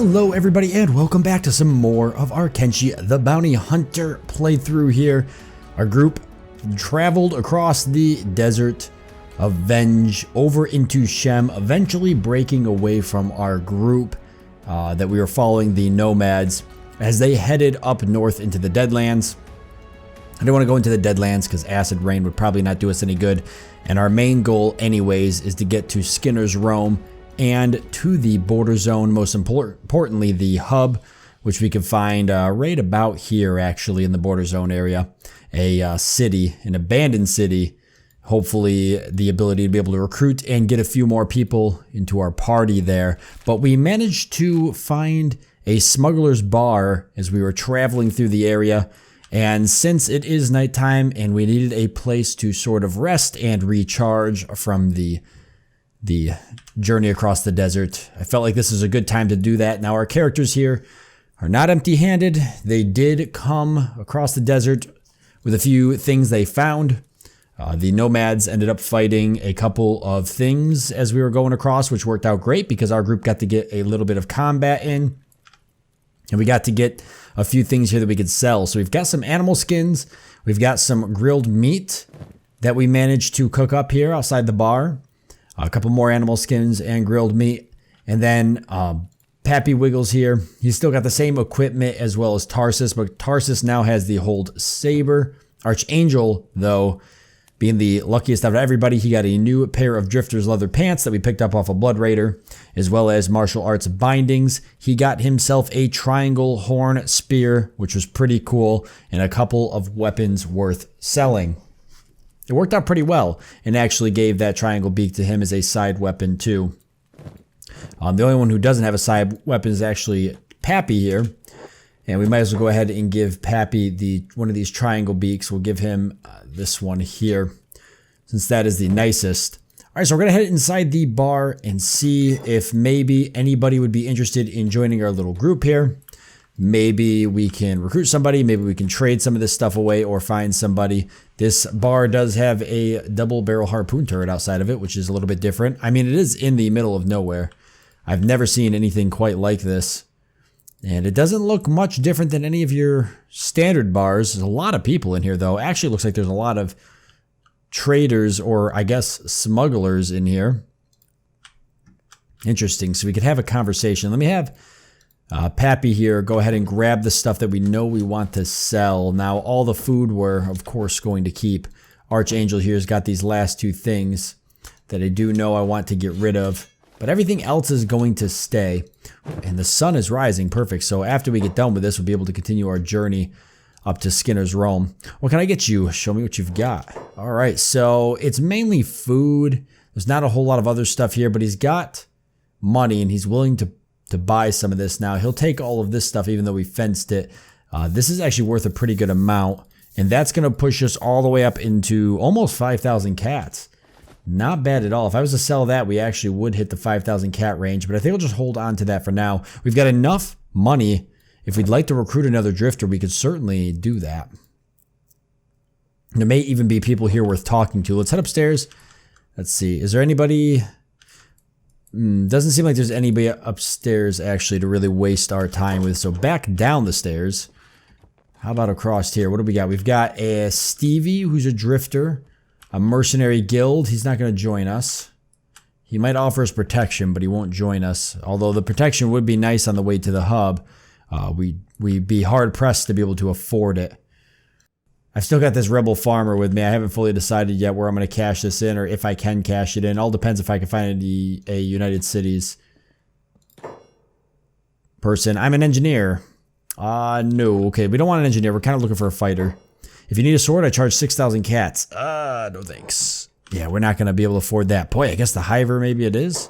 Hello everybody and welcome back to some more of our Kenshi the Bounty Hunter playthrough here. Our group traveled across the desert of Venge over into Shem, eventually breaking away from our group that we were following, the Nomads, as they headed up north into the Deadlands. I don't want to go into the Deadlands because acid rain would probably not do us any good, and our main goal anyways is to get to Skinner's Roam and to the border zone, most importantly the hub, which we can find right about here actually in the border zone area. A city, an abandoned city, hopefully the ability to be able to recruit and get a few more people into our party there. But we managed to find a smuggler's bar as we were traveling through the area, and since it is nighttime and we needed a place to sort of rest and recharge from the journey across the desert, I felt like this is a good time to do that. Now our characters here are not empty-handed. They did come across the desert with a few things they found. The Nomads ended up fighting a couple of things as we were going across, which worked out great because our group got to get a little bit of combat in. And we got to get a few things here that we could sell. So we've got some animal skins. We've got some grilled meat that we managed to cook up here outside the bar. A couple more animal skins and grilled meat. And then Papiwiggles here. He's still got the same equipment as well as Tarsus, but Tarsus now has the hold saber. Archangel, though, being the luckiest out of everybody, he got a new pair of Drifter's leather pants that we picked up off a Blood Raider, as well as martial arts bindings. He got himself a triangle horn spear, which was pretty cool, and a couple of weapons worth selling. It worked out pretty well and actually gave that triangle beak to him as a side weapon too. The only one who doesn't have a side weapon is actually Papi here. And we might as well go ahead and give Papi one of these triangle beaks. We'll give him this one here, since that is the nicest. All right, so we're going to head inside the bar and see if maybe anybody would be interested in joining our little group here. Maybe we can recruit somebody, maybe we can trade some of this stuff away or find somebody. This bar does have a double barrel harpoon turret outside of it, which is a little bit different. I mean, it is in the middle of nowhere. I've never seen anything quite like this. And it doesn't look much different than any of your standard bars. There's a lot of people in here though. Actually, it looks like there's a lot of traders, or I guess smugglers in here. Interesting, so we could have a conversation. Let me have Papi here go ahead and grab the stuff that we know we want to sell. Now, all the food we're, of course, going to keep. Archangel here's got these last two things that I do know I want to get rid of. But everything else is going to stay. And the sun is rising. Perfect. So after we get done with this, we'll be able to continue our journey up to Skinner's Roam. What can I get you? Show me what you've got. All right. So it's mainly food. There's not a whole lot of other stuff here, but he's got money and he's willing to buy some of this now. He'll take all of this stuff even though we fenced it. This is actually worth a pretty good amount. And that's going to push us all the way up into almost 5,000 cats. Not bad at all. If I was to sell that, we actually would hit the 5,000 cat range, but I think we'll just hold on to that for now. We've got enough money. If we'd like to recruit another drifter, we could certainly do that. There may even be people here worth talking to. Let's head upstairs. Let's see. Is there anybody? Doesn't seem like there's anybody upstairs actually to really waste our time with. So back down the stairs. How about across here? What do we got? We've got a Stevie who's a drifter. A mercenary guild. He's not going to join us. He might offer us protection, but he won't join us. Although the protection would be nice on the way to the hub. We'd be hard pressed to be able to afford it. I've still got this rebel farmer with me. I haven't fully decided yet where I'm going to cash this in or if I can cash it in. All depends if I can find a United Cities person. I'm an engineer. No. Okay, we don't want an engineer. We're kind of looking for a fighter. If you need a sword, I charge 6,000 cats. No thanks. Yeah, we're not going to be able to afford that. Boy, I guess the Hiver maybe it is.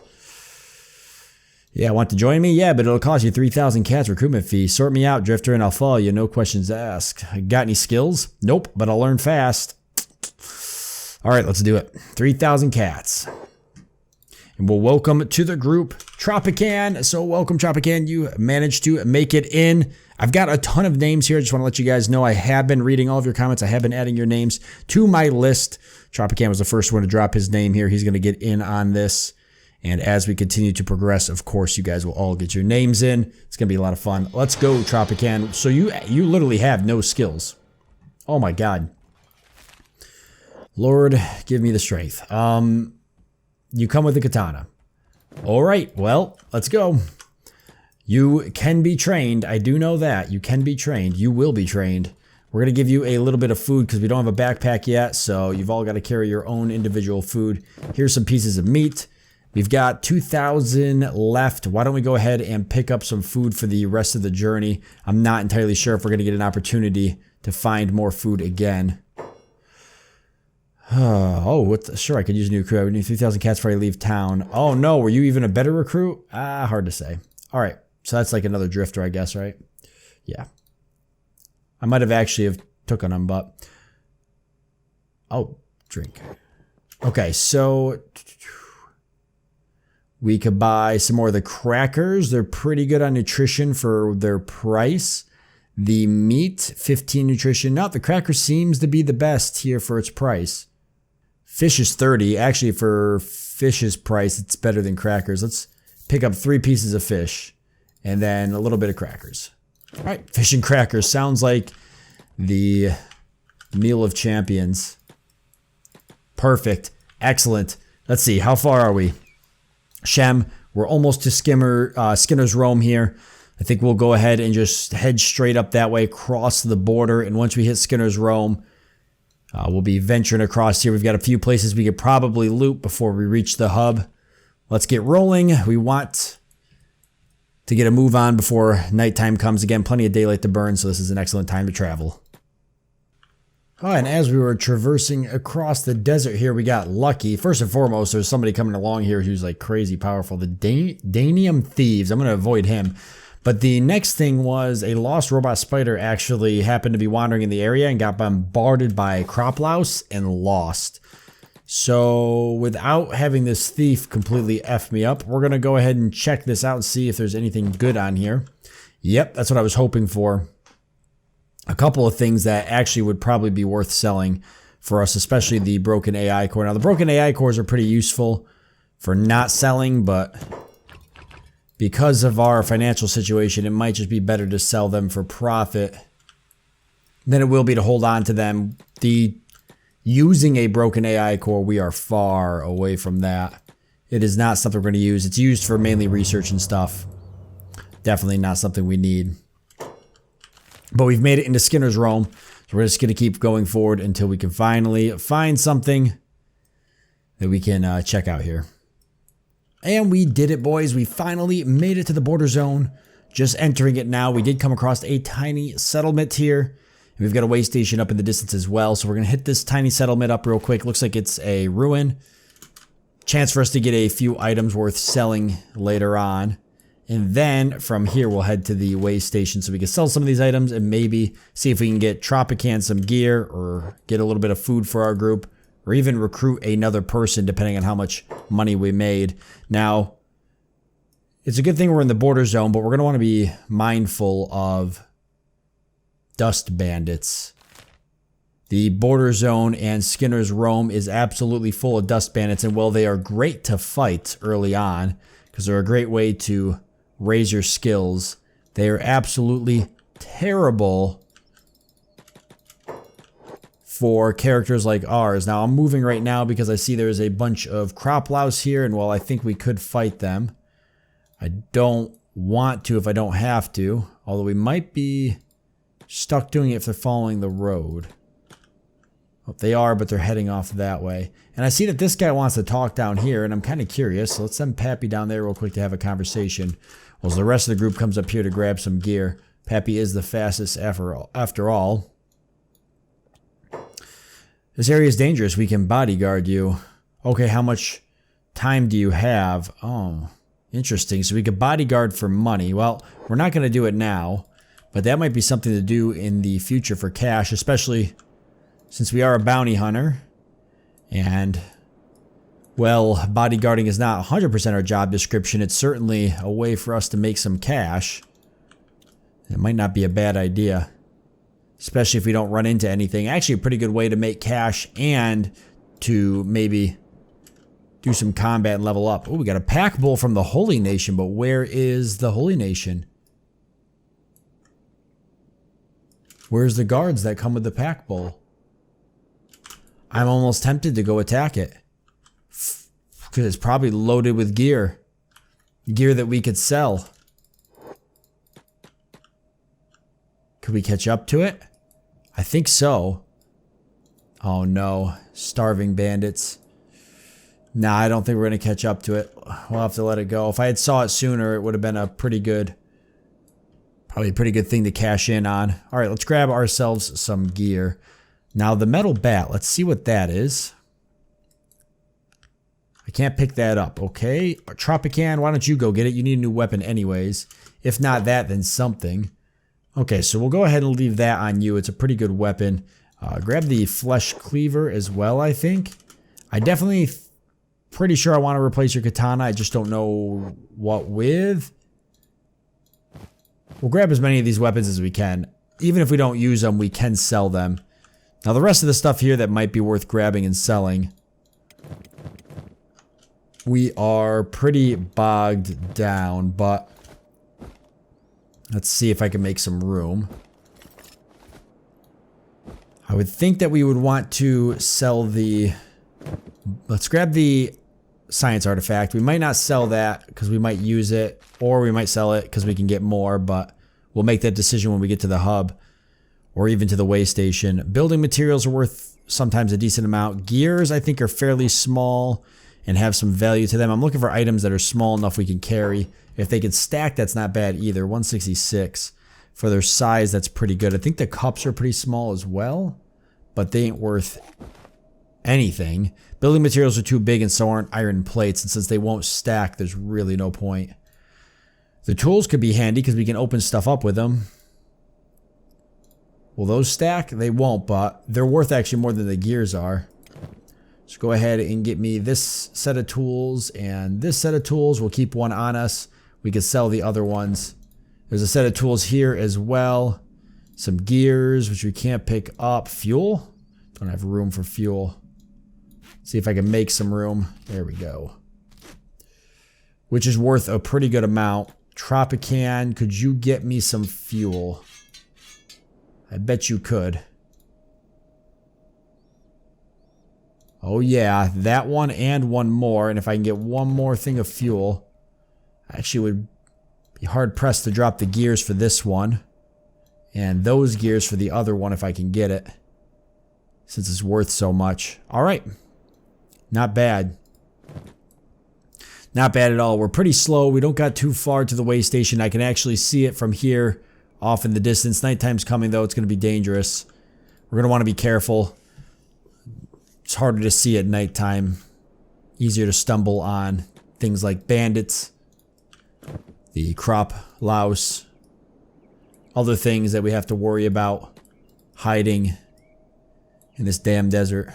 Yeah, want to join me? Yeah, but it'll cost you 3,000 cats recruitment fee. Sort me out, Drifter, and I'll follow you. No questions asked. Got any skills? Nope, but I'll learn fast. All right, let's do it. 3,000 cats. And we'll welcome to the group Tropican. So welcome, Tropican. You managed to make it in. I've got a ton of names here. I just want to let you guys know I have been reading all of your comments. I have been adding your names to my list. Tropican was the first one to drop his name here. He's going to get in on this. And as we continue to progress, of course, you guys will all get your names in. It's going to be a lot of fun. Let's go, Tropican. So you literally have no skills. Oh my god. Lord, give me the strength. You come with a katana. All right, well, let's go. You can be trained. I do know that. You can be trained. You will be trained. We're going to give you a little bit of food because we don't have a backpack yet, so you've all got to carry your own individual food. Here's some pieces of meat. We've got 2,000 left. Why don't we go ahead and pick up some food for the rest of the journey? I'm not entirely sure if we're going to get an opportunity to find more food again. Sure, I could use a new crew. I would need 3,000 cats before I leave town. Oh no, were you even a better recruit? Hard to say. All right, so that's like another drifter, I guess, right? Yeah. I might have actually have took on him, but... Oh, drink. Okay, so... We could buy some more of the crackers. They're pretty good on nutrition for their price. The meat, 15 nutrition. No, the cracker seems to be the best here for its price. Fish is 30. Actually, for fish's price, it's better than crackers. Let's pick up 3 pieces of fish and then a little bit of crackers. All right, fish and crackers. Sounds like the meal of champions. Perfect. Excellent. Let's see. How far are we? Shem, we're almost to Skinner's Rome here. I think we'll go ahead and just head straight up that way, cross the border, and once we hit Skinner's Rome, we'll be venturing across here. We've got a few places we could probably loot before we reach the hub. Let's get rolling. We want to get a move on before nighttime comes. Again, plenty of daylight to burn, so this is an excellent time to travel. Oh, and as we were traversing across the desert here, we got lucky. First and foremost, there's somebody coming along here who's like crazy powerful. The Danium Thieves. I'm going to avoid him. But the next thing was a lost robot spider actually happened to be wandering in the area and got bombarded by crop louse and lost. So without having this thief completely F me up, we're going to go ahead and check this out and see if there's anything good on here. Yep, that's what I was hoping for. A couple of things that actually would probably be worth selling for us, especially the broken AI core. Now, the broken AI cores are pretty useful for not selling, but because of our financial situation, it might just be better to sell them for profit than it will be to hold on to them. Using a broken AI core, we are far away from that. It is not something we're going to use. It's used for mainly research and stuff. Definitely not something we need. But we've made it into Skinner's Rome, so we're just going to keep going forward until we can finally find something that we can check out here. And we did it, boys. We finally made it to the border zone. Just entering it now. We did come across a tiny settlement here. And we've got a way station up in the distance as well. So we're going to hit this tiny settlement up real quick. Looks like it's a ruin. Chance for us to get a few items worth selling later on. And then from here, we'll head to the way station so we can sell some of these items and maybe see if we can get Tropican some gear or get a little bit of food for our group or even recruit another person depending on how much money we made. Now, it's a good thing we're in the border zone, but we're going to want to be mindful of dust bandits. The border zone and Skinner's Rome is absolutely full of dust bandits, and while they are great to fight early on because they're a great way to raise your skills, they are absolutely terrible for characters like ours. Now, I'm moving right now because I see there's a bunch of crop louse here, and while I think we could fight them, I don't want to if I don't have to, although we might be stuck doing it if they're following the road. Well, they are, but they're heading off that way. And I see that this guy wants to talk down here, and I'm kind of curious, so let's send Papi down there real quick to have a conversation. Well, as the rest of the group comes up here to grab some gear. Papi is the fastest after all. This area is dangerous. We can bodyguard you. Okay, how much time do you have? Oh, interesting. So we could bodyguard for money. Well, we're not going to do it now, but that might be something to do in the future for cash, especially since we are a bounty hunter. And, well, bodyguarding is not 100% our job description. It's certainly a way for us to make some cash. It might not be a bad idea, especially if we don't run into anything. Actually, a pretty good way to make cash and to maybe do some combat and level up. Oh, we got a pack bull from the Holy Nation, but where is the Holy Nation? Where's the guards that come with the pack bull? I'm almost tempted to go attack it. Because it's probably loaded with gear. Gear that we could sell. Could we catch up to it? I think so. Oh no. Starving bandits. Nah, I don't think we're going to catch up to it. We'll have to let it go. If I had saw it sooner, it would have been a pretty good... Probably a pretty good thing to cash in on. Alright, let's grab ourselves some gear. Now the metal bat, let's see what that is. I can't pick that up. Okay, Tropican, why don't you go get it? You need a new weapon anyways. If not that, then something. Okay, so we'll go ahead and leave that on you. It's a pretty good weapon. Grab the flesh cleaver as well, I think. I definitely pretty sure I want to replace your katana. I just don't know what with. We'll grab as many of these weapons as we can. Even if we don't use them, we can sell them. Now the rest of the stuff here that might be worth grabbing and selling. We are pretty bogged down, but let's see if I can make some room. I would think that we would want to sell the... Let's grab the science artifact. We might not sell that because we might use it, or we might sell it because we can get more, but we'll make that decision when we get to the hub or even to the way station. Building materials are worth sometimes a decent amount. Gears I think are fairly small and have some value to them. I'm looking for items that are small enough we can carry. If they can stack, that's not bad either. 166 for their size, that's pretty good. I think the cups are pretty small as well, but they ain't worth anything. Building materials are too big and so aren't iron plates, and since they won't stack, there's really no point. The tools could be handy because we can open stuff up with them. Will those stack? They won't, but they're worth actually more than the gears are. So go ahead and get me this set of tools and this set of tools. We'll keep one on us. We can sell the other ones. There's a set of tools here as well. Some gears, which we can't pick up. Fuel? Don't have room for fuel. See if I can make some room. There we go. Which is worth a pretty good amount. Tropican, could you get me some fuel? I bet you could. Oh yeah, that one and one more. And if I can get one more thing of fuel, I actually would be hard pressed to drop the gears for this one. And those gears for the other one if I can get it. Since it's worth so much. Alright. Not bad. Not bad at all. We're pretty slow. We don't got too far to the way station. I can actually see it from here off in the distance. Nighttime's coming though. It's going to be dangerous. We're going to want to be careful. It's harder to see at nighttime. Easier to stumble on things like bandits, the crop louse, other things that we have to worry about hiding in this damn desert.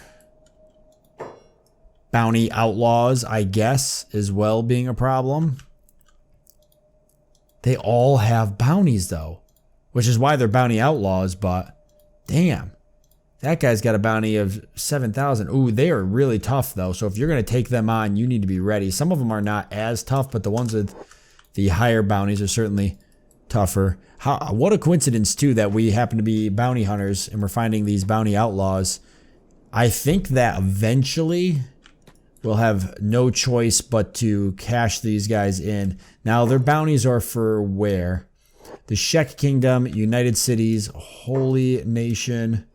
Bounty outlaws, I guess, as well being a problem. They all have bounties though, which is why they're bounty outlaws, but damn. That guy's got a bounty of 7,000. Ooh, they are really tough though. So if you're going to take them on, you need to be ready. Some of them are not as tough, but the ones with the higher bounties are certainly tougher. What a coincidence too that we happen to be bounty hunters and we're finding these bounty outlaws. I think that eventually we'll have no choice but to cash these guys in. Now their bounties are for where? The Shek Kingdom, United Cities, Holy Nation.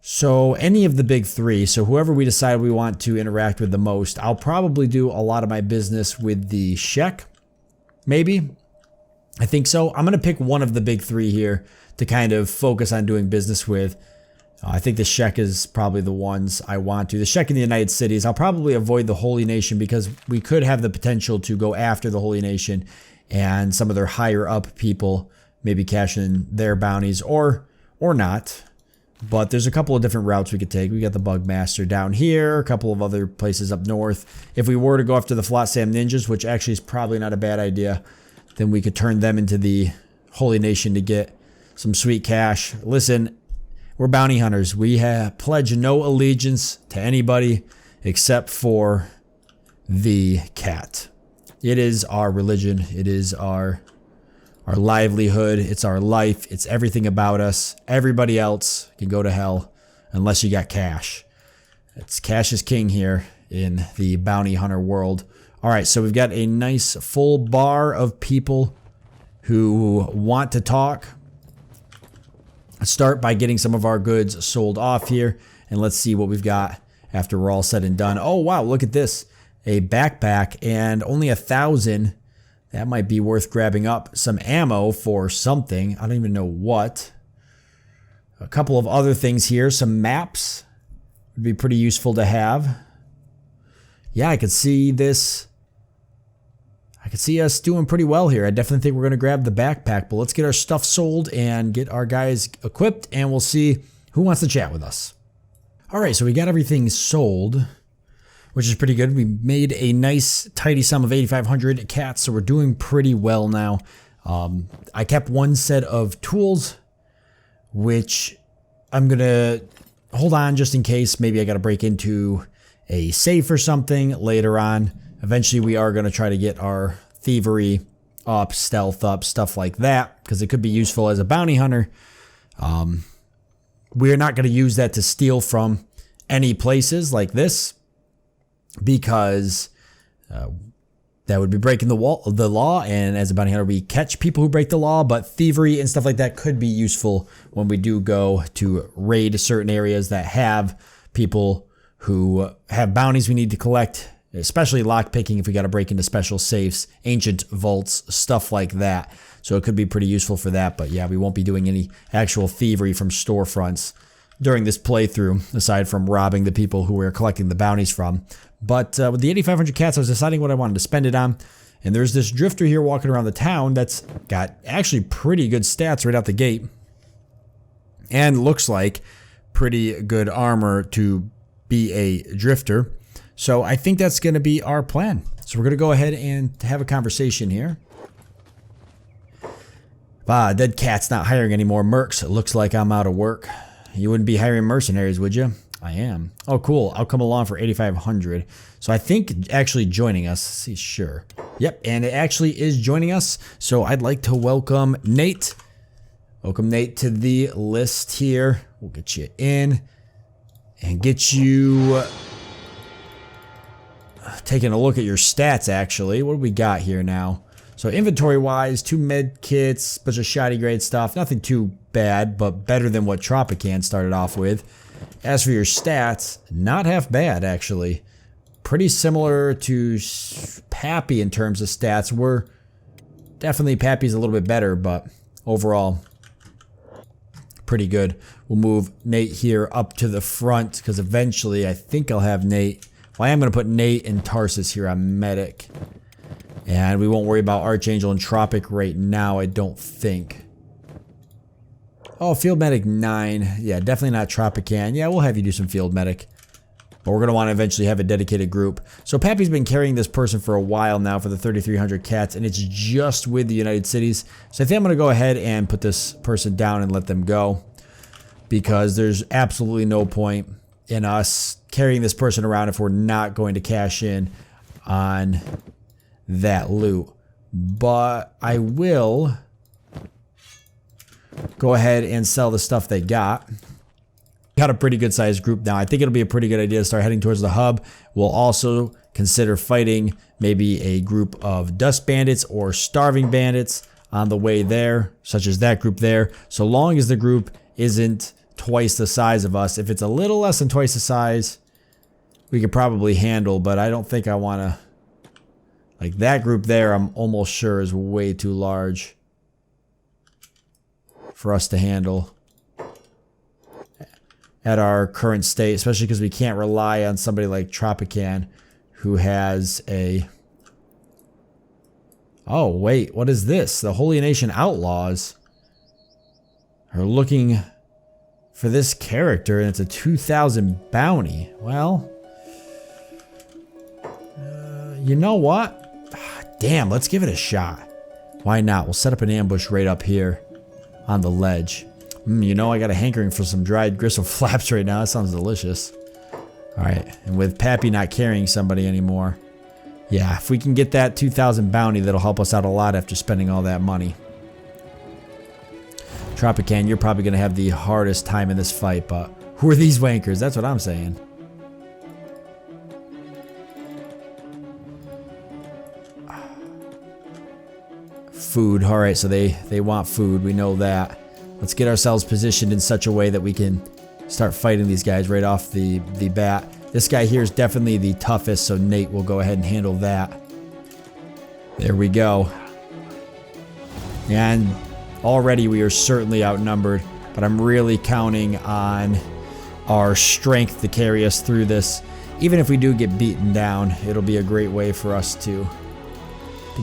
So any of the big three, so whoever we decide we want to interact with the most, I'll probably do a lot of my business with the Shek, maybe. I think so. I'm going to pick one of the big three here to kind of focus on doing business with. I think the Shek is probably the ones I want to. The Shek in the United Cities, I'll probably avoid the Holy Nation because we could have the potential to go after the Holy Nation and some of their higher up people maybe cash in their bounties or not. But there's a couple of different routes we could take. We got the Bugmaster down here, a couple of other places up north. If we were to go after the Flotsam Ninjas, which actually is probably not a bad idea, then we could turn them into the Holy Nation to get some sweet cash. Listen, we're bounty hunters. We have pledged no allegiance to anybody except for the cat. It is our religion. It is our livelihood. It's our life. It's everything about us. Everybody else can go to hell unless you got cash. It's cash is king here in the bounty hunter world. All right, so we've got a nice full bar of people who want to talk. Let's start by getting some of our goods sold off here, and let's see what we've got after we're all said and done. Oh, wow, look at this. A backpack and only 1,000. That might be worth grabbing up. Some ammo for something. I don't even know what. A couple of other things here. Some maps would be pretty useful to have. Yeah, I could see this. I could see us doing pretty well here. I definitely think we're going to grab the backpack, but let's get our stuff sold and get our guys equipped, and we'll see who wants to chat with us. All right, so we got everything sold, which is pretty good. We made a nice tidy sum of 8,500 cats, so we're doing pretty well now. I kept one set of tools, which I'm going to hold on just in case. Maybe I got to break into a safe or something later on. Eventually, we are going to try to get our thievery up, stealth up, stuff like that, because it could be useful as a bounty hunter. We're not going to use that to steal from any places like this, because that would be breaking the law, and as a bounty hunter we catch people who break the law, but thievery and stuff like that could be useful when we do go to raid certain areas that have people who have bounties we need to collect, especially lockpicking if we got to break into special safes, ancient vaults, stuff like that. So it could be pretty useful for that, but yeah, we won't be doing any actual thievery from storefronts during this playthrough, aside from robbing the people who we're collecting the bounties from. But with the 8,500 cats, I was deciding what I wanted to spend it on. And there's this drifter here walking around the town that's got actually pretty good stats right out the gate. And looks like pretty good armor to be a drifter. So I think that's going to be our plan. So we're going to go ahead and have a conversation here. Dead cat's not hiring anymore. Mercs, it looks like I'm out of work. You wouldn't be hiring mercenaries, would you? I am. Oh, cool. I'll come along for 8,500. So I think actually joining us. Let's see, sure. Yep, and it actually is joining us. So I'd like to welcome Nate. Welcome, Nate, to the list here. We'll get you in and get you taking a look at your stats, actually. What do we got here now? So inventory-wise, 2 med kits, bunch of shoddy grade stuff. Nothing too bad, but better than what Tropican started off with. As for your stats, not half bad, actually. Pretty similar to Papi in terms of stats. We're definitely Papi's a little bit better, but overall, pretty good. We'll move Nate here up to the front, because eventually I think I'll have Nate. Well, I am going to put Nate and Tarsus here on medic. And we won't worry about Archangel and Tropic right now, I don't think. Oh, Field Medic 9. Yeah, definitely not Tropican. Yeah, we'll have you do some Field Medic. But we're going to want to eventually have a dedicated group. So Papi's been carrying this person for a while now for the 3,300 cats, and it's just with the United Cities. So I think I'm going to go ahead and put this person down and let them go, because there's absolutely no point in us carrying this person around if we're not going to cash in on that loot. But I will go ahead and sell the stuff they got. Got a pretty good sized group now. I think it'll be a pretty good idea to start heading towards the hub. We'll also consider fighting maybe a group of dust bandits or starving bandits on the way there, such as that group there, so long as the group isn't twice the size of us. If it's a little less than twice the size, we could probably handle, but I don't think I want to. Like that group there, I'm almost sure is way too large for us to handle at our current state, especially because we can't rely on somebody like Tropican who has a... Oh, wait, what is this? The Holy Nation Outlaws are looking for this character, and it's a 2,000 bounty. Well, you know what? Damn, let's give it a shot. Why not? We'll set up an ambush right up here on the ledge. You know, I got a hankering for some dried gristle flaps right now. That sounds delicious. Alright, and with Papi not carrying somebody anymore. Yeah, if we can get that 2,000 bounty, that'll help us out a lot after spending all that money. Tropican, you're probably going to have the hardest time in this fight, but who are these wankers? That's what I'm saying. Food. Alright, so they want food. We know that. Let's get ourselves positioned in such a way that we can start fighting these guys right off the bat. This guy here is definitely the toughest, so Nate will go ahead and handle that. There we go. And already we are certainly outnumbered, but I'm really counting on our strength to carry us through this. Even if we do get beaten down, it'll be a great way for us to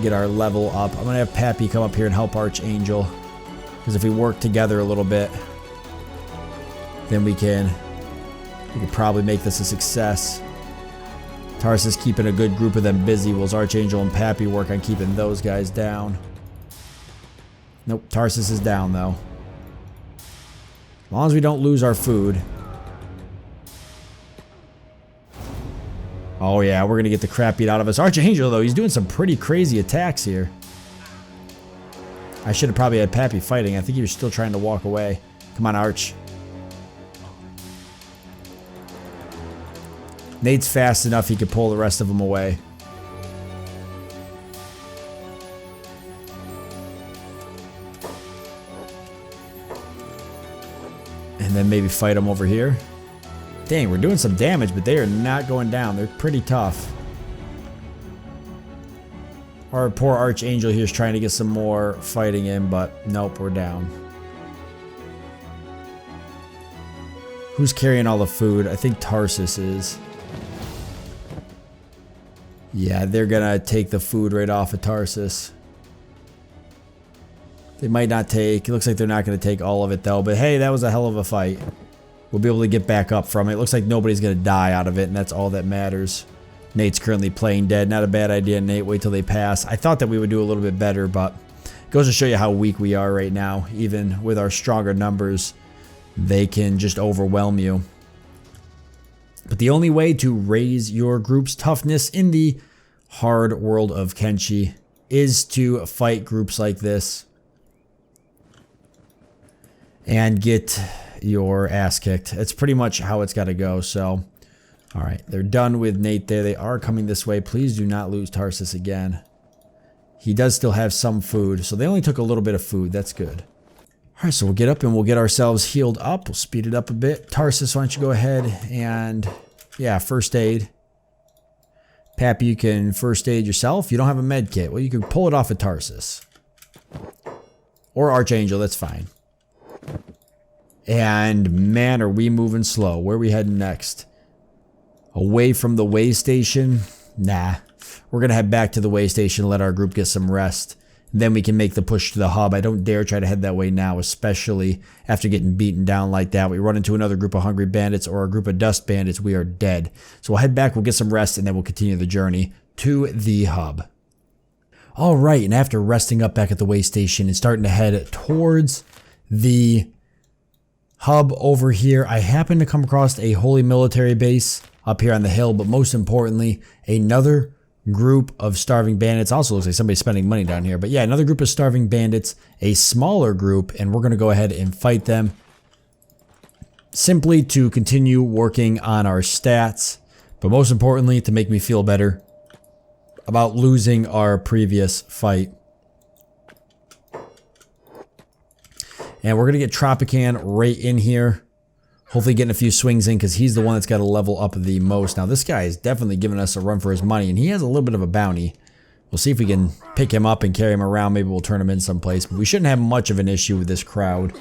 get our level up. I'm going to have Papi come up here and help Archangel, because if we work together a little bit, then we can probably make this a success. Tarsus keeping a good group of them busy, while Archangel and Papi work on keeping those guys down. Nope, Tarsus is down though. As long as we don't lose our food. Oh yeah, we're gonna get the crap beat out of us. Archangel though, he's doing some pretty crazy attacks here. I should have probably had Papi fighting. I think he was still trying to walk away. Come on, Arch. Nate's fast enough he could pull the rest of them away. And then maybe fight them over here. Dang, we're doing some damage, but they are not going down. They're pretty tough. Our poor Archangel here is trying to get some more fighting in, but nope, we're down. Who's carrying all the food? I think Tarsus is. Yeah, they're gonna take the food right off of Tarsus. They might not take, it looks like they're not gonna take all of it though, but hey, that was a hell of a fight. We'll be able to get back up from it. It looks like nobody's gonna die out of it, and that's all that matters. Nate's currently playing dead. Not a bad idea, Nate. Wait till they pass. I thought that we would do a little bit better, but it goes to show you how weak we are right now. Even with our stronger numbers, they can just overwhelm you. But the only way to raise your group's toughness in the hard world of Kenshi is to fight groups like this and get your ass kicked. It's pretty much how it's got to go. So, all right, they're done with Nate there. They are coming this way. Please do not lose Tarsus again. He does still have some food, so they only took a little bit of food. That's good. All right, so we'll get up and we'll get ourselves healed up. We'll speed it up a bit. Tarsus, why don't you go ahead and, yeah, first aid. Papi, you can first aid yourself. You don't have a med kit. Well, you can pull it off of Tarsus. Or Archangel, that's fine. And man, are we moving slow. Where are we heading next? Away from the way station? Nah. We're going to head back to the way station and let our group get some rest. Then we can make the push to the hub. I don't dare try to head that way now, especially after getting beaten down like that. We run into another group of hungry bandits or a group of dust bandits, we are dead. So we'll head back, we'll get some rest, and then we'll continue the journey to the hub. Alright, and after resting up back at the way station and starting to head towards the hub over here, I happened to come across a holy military base up here on the hill, but most importantly, another group of starving bandits. Also looks like somebody's spending money down here, but yeah, another group of starving bandits, a smaller group, and we're going to go ahead and fight them simply to continue working on our stats, but most importantly to make me feel better about losing our previous fight. And we're going to get Tropican right in here. Hopefully getting a few swings in because he's the one that's got to level up the most. Now this guy is definitely giving us a run for his money, and he has a little bit of a bounty. We'll see if we can pick him up and carry him around. Maybe we'll turn him in someplace, but we shouldn't have much of an issue with this crowd.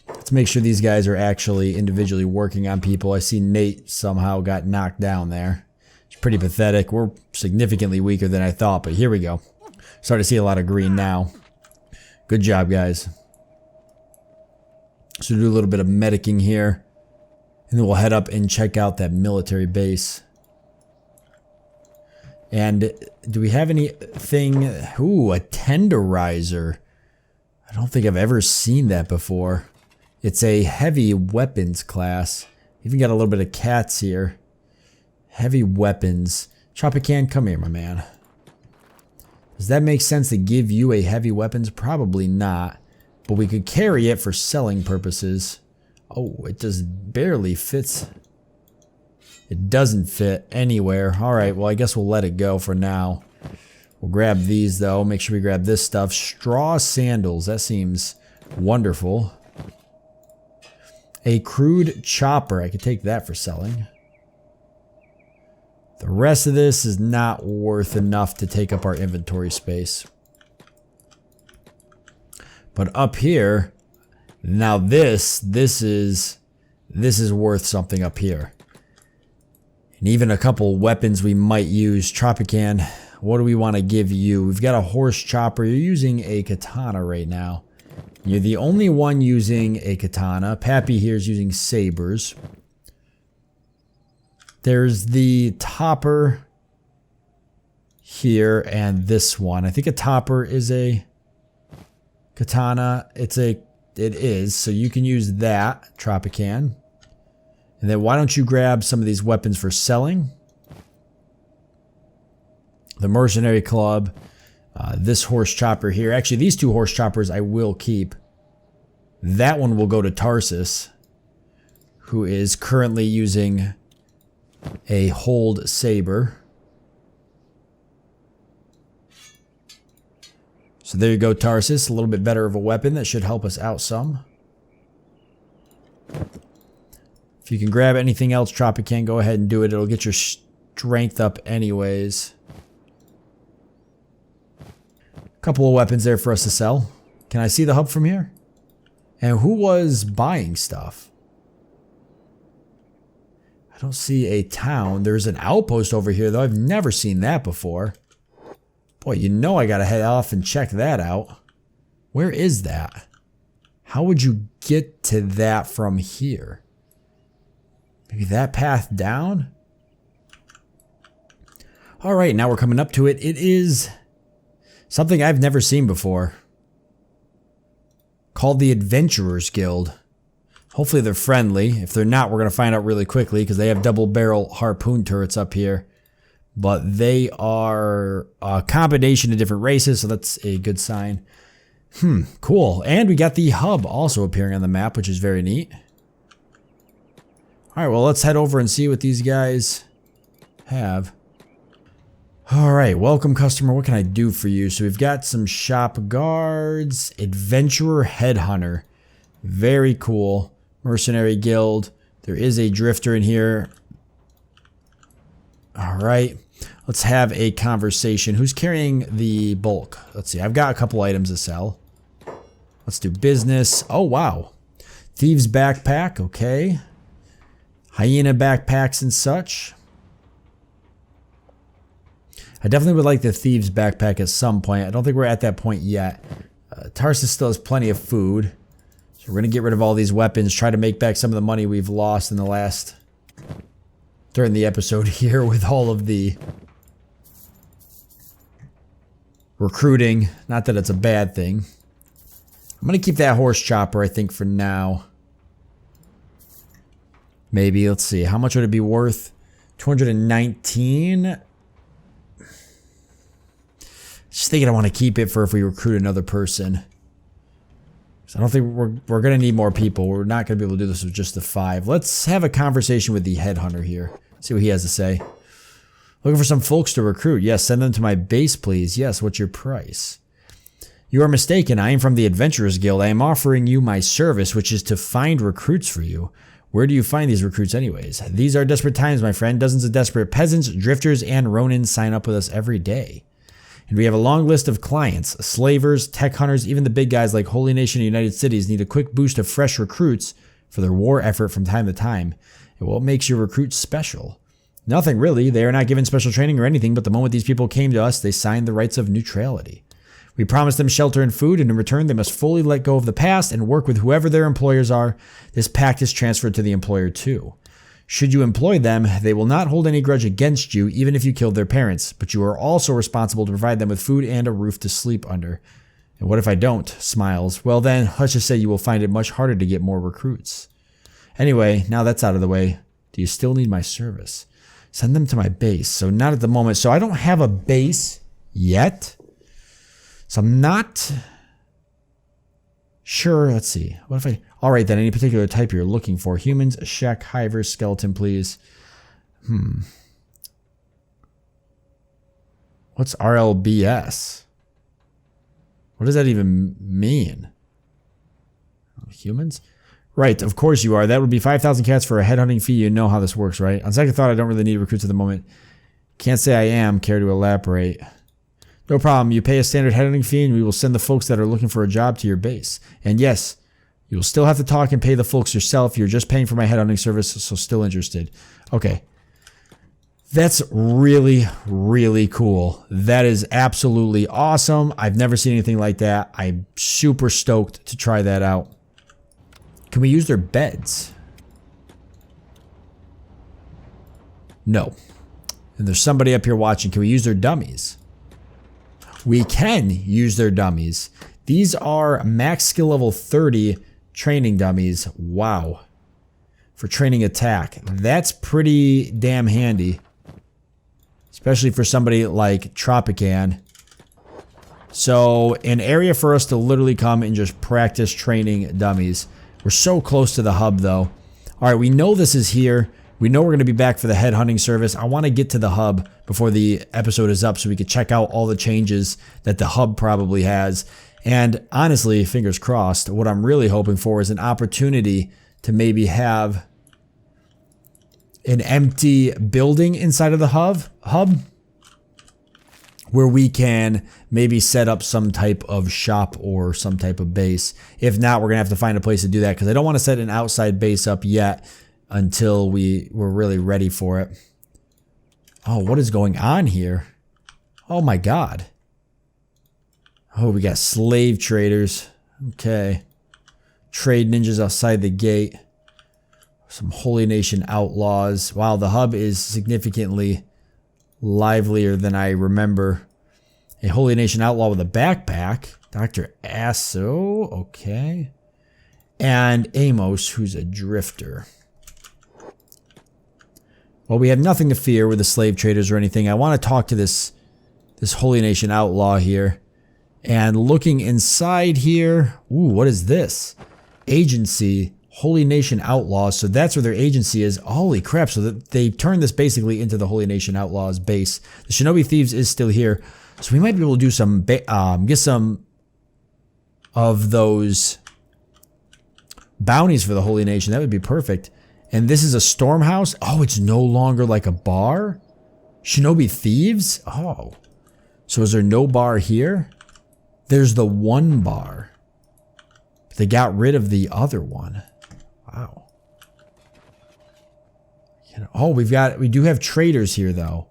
Let's make sure these guys are actually individually working on people. I see Nate somehow got knocked down there. It's pretty pathetic. We're significantly weaker than I thought, but here we go. Starting to see a lot of green now. Good job, guys. So we'll do a little bit of medicing here, and then we'll head up and check out that military base. And do we have anything? Ooh, a tenderizer. I don't think I've ever seen that before. It's a heavy weapons class. Even got a little bit of cats here. Heavy weapons. Tropican, come here, my man. Does that make sense to give you a heavy weapons? Probably not. But we could carry it for selling purposes. Oh, it just barely fits. It doesn't fit anywhere. Alright, well I guess we'll let it go for now. We'll grab these though. Make sure we grab this stuff. Straw sandals. That seems wonderful. A crude chopper. I could take that for selling. The rest of this is not worth enough to take up our inventory space. But up here, now this is worth something up here. And even a couple weapons we might use. Tropican, what do we want to give you? We've got a horse chopper. You're using a katana right now. You're the only one using a katana. Papi here is using sabers. There's the topper here and this one. I think a topper is a katana. It is, so you can use that, Tropican. And then why don't you grab some of these weapons for selling? The mercenary club, this horse chopper here. Actually, these two horse choppers I will keep. That one will go to Tarsus, who is currently using a hold saber. So there you go, Tarsus. A little bit better of a weapon. That should help us out some. If you can grab anything else, Tropican, go ahead and do it. It'll get your strength up anyways. Couple of weapons there for us to sell. Can I see the hub from here? And who was buying stuff? I don't see a town. There's an outpost over here, though. I've never seen that before. Boy, you know I gotta head off and check that out. Where is that? How would you get to that from here? Maybe that path down? Alright, now we're coming up to it. It is something I've never seen before. Called the Adventurers Guild. Hopefully they're friendly. If they're not, we're going to find out really quickly because they have double barrel harpoon turrets up here. But they are a combination of different races, so that's a good sign. Cool. And we got the hub also appearing on the map, which is very neat. Alright, well let's head over and see what these guys have. Alright, welcome customer. What can I do for you? So we've got some shop guards, adventurer headhunter. Very cool. Mercenary guild. There is a drifter in here. Alright, let's have a conversation. Who's carrying the bulk? Let's see, I've got a couple items to sell. Let's do business. Oh, wow. Thieves backpack, okay. Hyena backpacks and such. I definitely would like the thieves backpack at some point. I don't think we're at that point yet. Tarsus still has plenty of food. So we're going to get rid of all these weapons, try to make back some of the money we've lost in the last... during the episode here with all of the recruiting. Not that it's a bad thing. I'm going to keep that horse chopper, I think, for now. Maybe, let's see. How much would it be worth? 219? Just thinking I want to keep it for if we recruit another person. I don't think we're going to need more people. We're not going to be able to do this with just the 5. Let's have a conversation with the headhunter here. See what he has to say. Looking for some folks to recruit. Yes, send them to my base, please. Yes, what's your price? You are mistaken. I am from the Adventurers Guild. I am offering you my service, which is to find recruits for you. Where do you find these recruits anyways? These are desperate times, my friend. Dozens of desperate peasants, drifters, and Ronins sign up with us every day. And we have a long list of clients. Slavers, tech hunters, even the big guys like Holy Nation and United Cities need a quick boost of fresh recruits for their war effort from time to time. And what makes your recruits special? Nothing really. They are not given special training or anything, but the moment these people came to us, they signed the rights of neutrality. We promised them shelter and food, and in return, they must fully let go of the past and work with whoever their employers are. This pact is transferred to the employer too. Should you employ them, they will not hold any grudge against you, even if you killed their parents, but you are also responsible to provide them with food and a roof to sleep under. And what if I don't? Smiles. Well then, let's just say you will find it much harder to get more recruits. Anyway, now that's out of the way. Do you still need my service? Send them to my base. So not at the moment. So I don't have a base yet. So I'm not sure. Let's see. What if I... All right, then. Any particular type you're looking for? Humans, Shek, Hiver, Skeleton, please. What's RLBS? What does that even mean? Humans? Right, of course you are. That would be 5,000 cats for a headhunting fee. You know how this works, right? On second thought, I don't really need recruits at the moment. Can't say I am. Care to elaborate? No problem. You pay a standard headhunting fee and we will send the folks that are looking for a job to your base. And yes, you will still have to talk and pay the folks yourself. You're just paying for my headhunting service, so still interested. Okay. That's really, really cool. That is absolutely awesome. I've never seen anything like that. I'm super stoked to try that out. Can we use their beds? No. And there's somebody up here watching. Can we use their dummies? We can use their dummies. These are max skill level 30 training dummies. Wow. For training attack. That's pretty damn handy. Especially for somebody like Tropican. So, an area for us to literally come and just practice training dummies. We're so close to the hub, though. Alright, we know this is here. We know we're going to be back for the headhunting service. I want to get to the hub before the episode is up so we can check out all the changes that the hub probably has. And honestly, fingers crossed, what I'm really hoping for is an opportunity to maybe have an empty building inside of the hub where we can maybe set up some type of shop or some type of base. If not, we're gonna have to find a place to do that because I don't want to set an outside base up yet until we're really ready for it. Oh, what is going on here? Oh my god. Oh, we got slave traders. Okay. Trade ninjas outside the gate. Some Holy Nation outlaws. Wow, the hub is significantly livelier than I remember. A Holy Nation outlaw with a backpack. Dr. Asso. Okay. And Amos, who's a drifter. Well, we have nothing to fear with the slave traders or anything. I want to talk to this Holy Nation outlaw here. And looking inside here. Ooh, what is this? Agency. Holy Nation Outlaws, so that's where their agency is. Holy crap, so that they turned this basically into the Holy Nation Outlaws base. The Shinobi Thieves is still here, so we might be able to do some, get some of those bounties for the Holy Nation. That would be perfect. And this is a storm house? Oh, it's no longer like a bar? Shinobi Thieves? Oh. So is there no bar here? There's the one bar. They got rid of the other one. Wow. Oh, we do have traders here, though.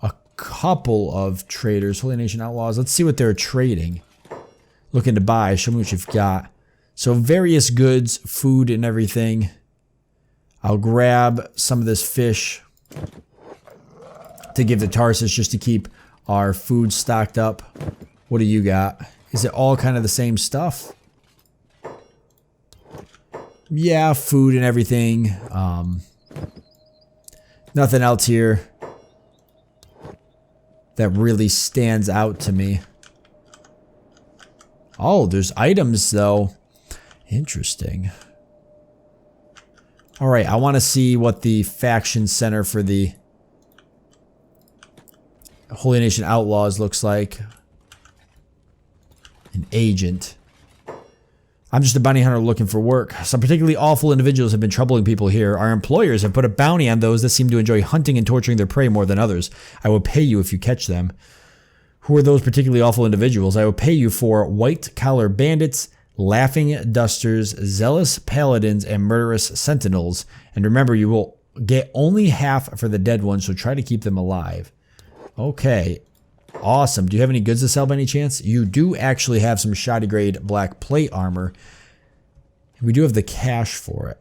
A couple of traders. Holy Nation Outlaws. Let's see what they're trading. Looking to buy. Show me what you've got. So, various goods, food, and everything. I'll grab some of this fish to give to Tarsus just to keep our food stocked up. What do you got? Is it all kind of the same stuff? Yeah, food and everything. Nothing else here that really stands out to me. Oh, there's items though. Interesting. Alright, I want to see what the faction center for the Holy Nation Outlaws looks like. An agent. I'm just a bounty hunter looking for work. Some particularly awful individuals have been troubling people here. Our employers have put a bounty on those that seem to enjoy hunting and torturing their prey more than others. I will pay you if you catch them. Who are those particularly awful individuals? I will pay you for white-collar bandits, laughing dusters, zealous paladins, and murderous sentinels. And remember, you will get only half for the dead ones, so try to keep them alive. Okay. Awesome. Do you have any goods to sell by any chance? You do actually have some shoddy grade black plate armor. We do have the cash for it.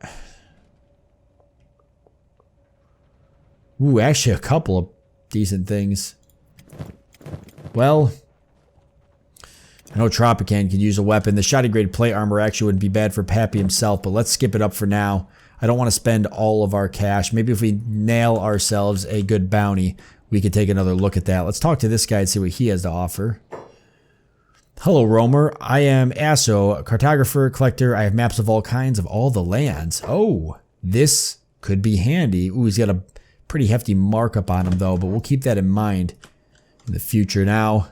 Ooh, actually a couple of decent things. Well, I know Tropican could use a weapon. The shoddy grade plate armor actually wouldn't be bad for Papi himself, but let's skip it up for now. I don't want to spend all of our cash. Maybe if we nail ourselves a good bounty, we could take another look at that. Let's talk to this guy and see what he has to offer. Hello, roamer. I am Asso, cartographer, collector. I have maps of all kinds of all the lands. Oh, this could be handy. Ooh, he's got a pretty hefty markup on him though, but we'll keep that in mind in the future. Now,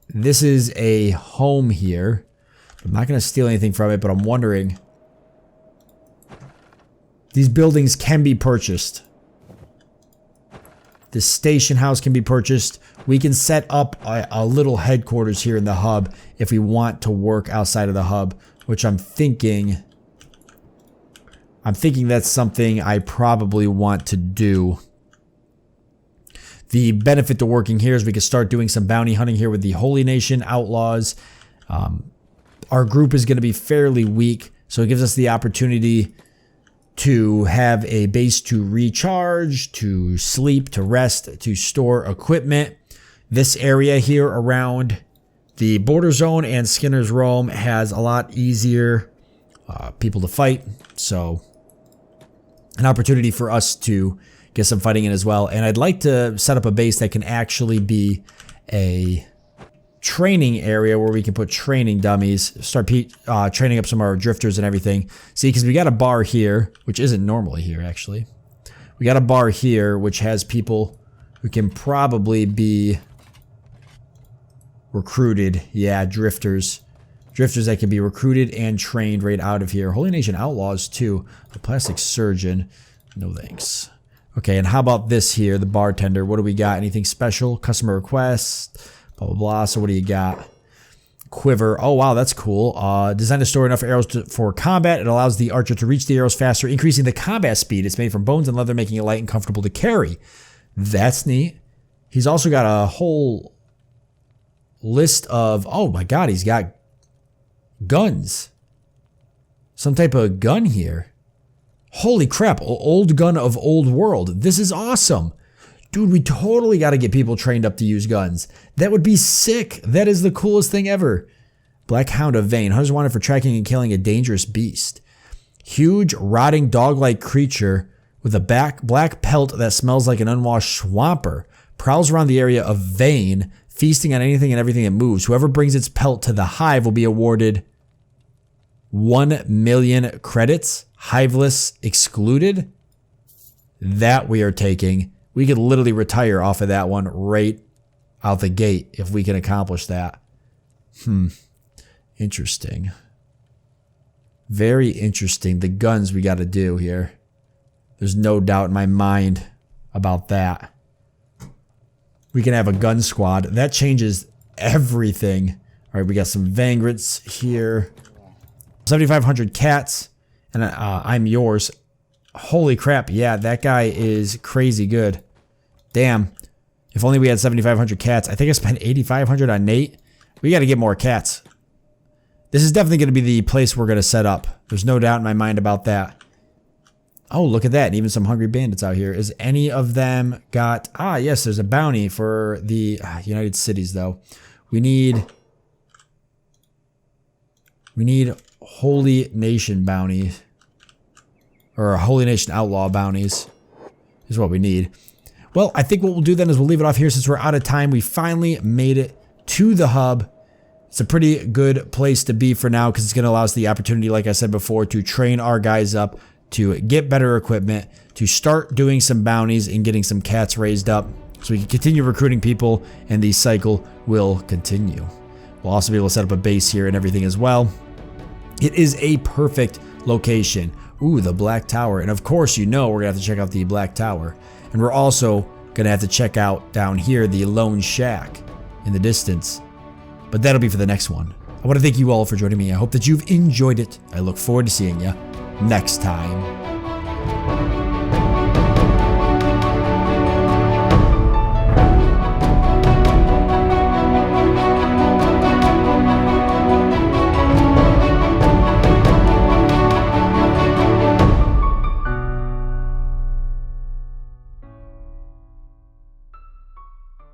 this is a home here. I'm not going to steal anything from it, but I'm wondering. These buildings can be purchased. The station house can be purchased. We can set up a little headquarters here in the hub if we want to work outside of the hub, which I'm thinking that's something I probably want to do. The benefit to working here is we can start doing some bounty hunting here with the Holy Nation Outlaws. Our group is going to be fairly weak, so it gives us the opportunity to have a base to recharge, to sleep, to rest, to store equipment. This area here around the border zone and Skinner's Roam has a lot easier people to fight, so an opportunity for us to get some fighting in as well. And I'd like to set up a base that can actually be a training area where we can put training dummies, start training up some of our drifters and everything. See, because we got a bar here, which isn't normally here actually. We got a bar here which has people who can probably be recruited. Yeah, drifters. Drifters that can be recruited and trained right out of here. Holy Nation Outlaws too. The plastic surgeon. No thanks. Okay, and how about this here, the bartender? What do we got? Anything special? Customer request? Blah, blah, blah. So what do you got? Quiver. Oh, wow, that's cool. Designed to store enough arrows for combat. It allows the archer to reach the arrows faster, increasing the combat speed. It's made from bones and leather, making it light and comfortable to carry. That's neat. He's also got a whole list of... Oh, my God, he's got guns. Some type of gun here. Holy crap, old gun of old world. This is awesome. Dude, we totally got to get people trained up to use guns. That would be sick. That is the coolest thing ever. Black Hound of Vane. Hunters wanted for tracking and killing a dangerous beast. Huge, rotting, dog-like creature with a black pelt that smells like an unwashed swamper. Prowls around the area of Vane, feasting on anything and everything that moves. Whoever brings its pelt to the hive will be awarded 1 million credits. Hiveless excluded. That we are taking. We could literally retire off of that one right out the gate if we can accomplish that. Interesting. Very interesting. The guns we got to do here. There's no doubt in my mind about that. We can have a gun squad. That changes everything. All right, we got some Vangrants here. 7,500 cats. And I'm yours. Holy crap. Yeah, that guy is crazy good. Damn. If only we had 7,500 cats. I think I spent 8,500 on Nate. We got to get more cats. This is definitely going to be the place we're going to set up. There's no doubt in my mind about that. Oh, look at that. And even some hungry bandits out here. Is any of them got... Ah, yes, there's a bounty for the United Cities, though. We need Holy Nation bounties. Or Holy Nation Outlaw bounties is what we need. Well, I think what we'll do then is we'll leave it off here since we're out of time. We finally made it to the hub. It's a pretty good place to be for now because it's going to allow us the opportunity, like I said before, to train our guys up, to get better equipment, to start doing some bounties and getting some cats raised up so we can continue recruiting people and the cycle will continue. We'll also be able to set up a base here and everything as well. It is a perfect location. Ooh, the Black Tower. And of course, you know we're going to have to check out the Black Tower. And we're also going to have to check out down here the Lone Shack in the distance. But that'll be for the next one. I want to thank you all for joining me. I hope that you've enjoyed it. I look forward to seeing you next time.